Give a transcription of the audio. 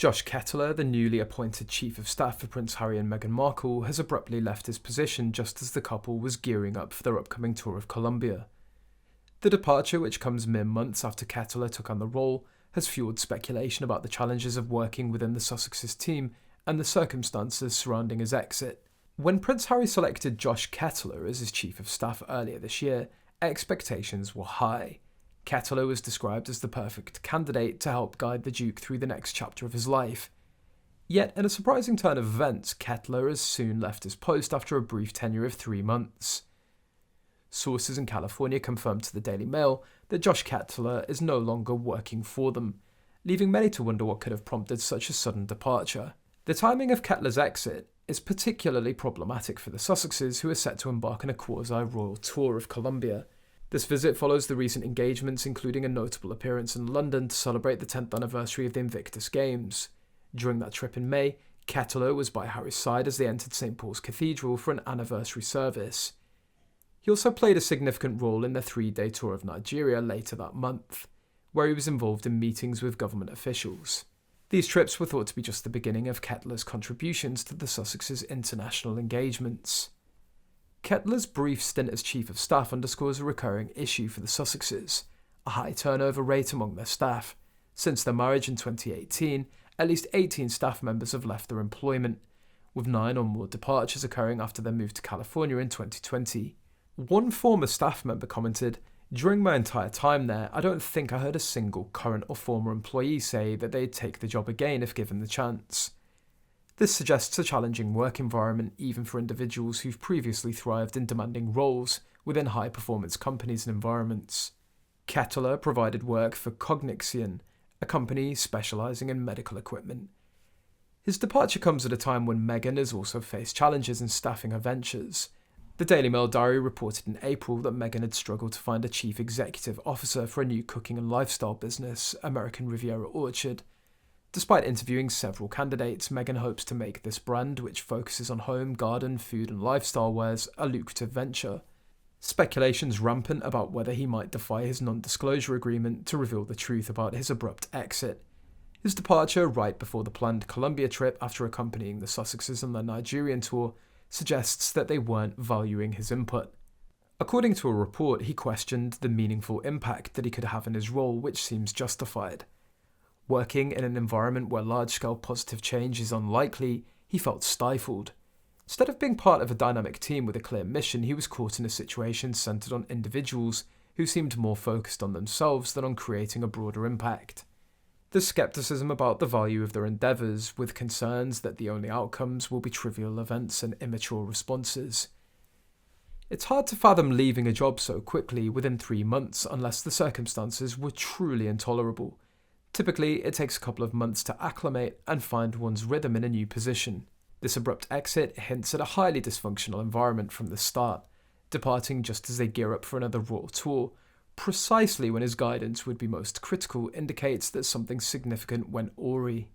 Josh Kettler, the newly appointed Chief of Staff for Prince Harry and Meghan Markle, has abruptly left his position just as the couple was gearing up for their upcoming tour of Colombia. The departure, which comes mere months after Kettler took on the role, has fueled speculation about the challenges of working within the Sussexes team and the circumstances surrounding his exit. When Prince Harry selected Josh Kettler as his Chief of Staff earlier this year, expectations were high. Kettler was described as the perfect candidate to help guide the Duke through the next chapter of his life. Yet, in a surprising turn of events, Kettler has soon left his post after a brief tenure of 3 months. Sources in California confirmed to the Daily Mail that Josh Kettler is no longer working for them, leaving many to wonder what could have prompted such a sudden departure. The timing of Kettler's exit is particularly problematic for the Sussexes, who are set to embark on a quasi-royal tour of Colombia. This visit follows the recent engagements, including a notable appearance in London to celebrate the 10th anniversary of the Invictus Games. During that trip in May, Kettler was by Harry's side as they entered St. Paul's Cathedral for an anniversary service. He also played a significant role in the 3-day tour of Nigeria later that month, where he was involved in meetings with government officials. These trips were thought to be just the beginning of Kettler's contributions to the Sussexes' international engagements. Kettler's brief stint as Chief of Staff underscores a recurring issue for the Sussexes, a high turnover rate among their staff. Since their marriage in 2018, at least 18 staff members have left their employment, with 9 or more departures occurring after their move to California in 2020. One former staff member commented, "During my entire time there, I don't think I heard a single current or former employee say that they'd take the job again if given the chance." This suggests a challenging work environment even for individuals who've previously thrived in demanding roles within high-performance companies and environments. Kettler provided work for Cognixion, a company specialising in medical equipment. His departure comes at a time when Meghan has also faced challenges in staffing her ventures. The Daily Mail Diary reported in April that Meghan had struggled to find a chief executive officer for a new cooking and lifestyle business, American Riviera Orchard. Despite interviewing several candidates, Meghan hopes to make this brand, which focuses on home, garden, food and lifestyle wares, a lucrative venture. Speculation's rampant about whether he might defy his non-disclosure agreement to reveal the truth about his abrupt exit. His departure right before the planned Colombia trip after accompanying the Sussexes on their Nigerian tour suggests that they weren't valuing his input. According to a report, he questioned the meaningful impact that he could have in his role, which seems justified. Working in an environment where large-scale positive change is unlikely, he felt stifled. Instead of being part of a dynamic team with a clear mission, he was caught in a situation centered on individuals who seemed more focused on themselves than on creating a broader impact. There's skepticism about the value of their endeavours, with concerns that the only outcomes will be trivial events and immature responses. It's hard to fathom leaving a job so quickly within 3 months unless the circumstances were truly intolerable. Typically, it takes a couple of months to acclimate and find one's rhythm in a new position. This abrupt exit hints at a highly dysfunctional environment from the start, departing just as they gear up for another royal tour. Precisely when his guidance would be most critical indicates that something significant went awry.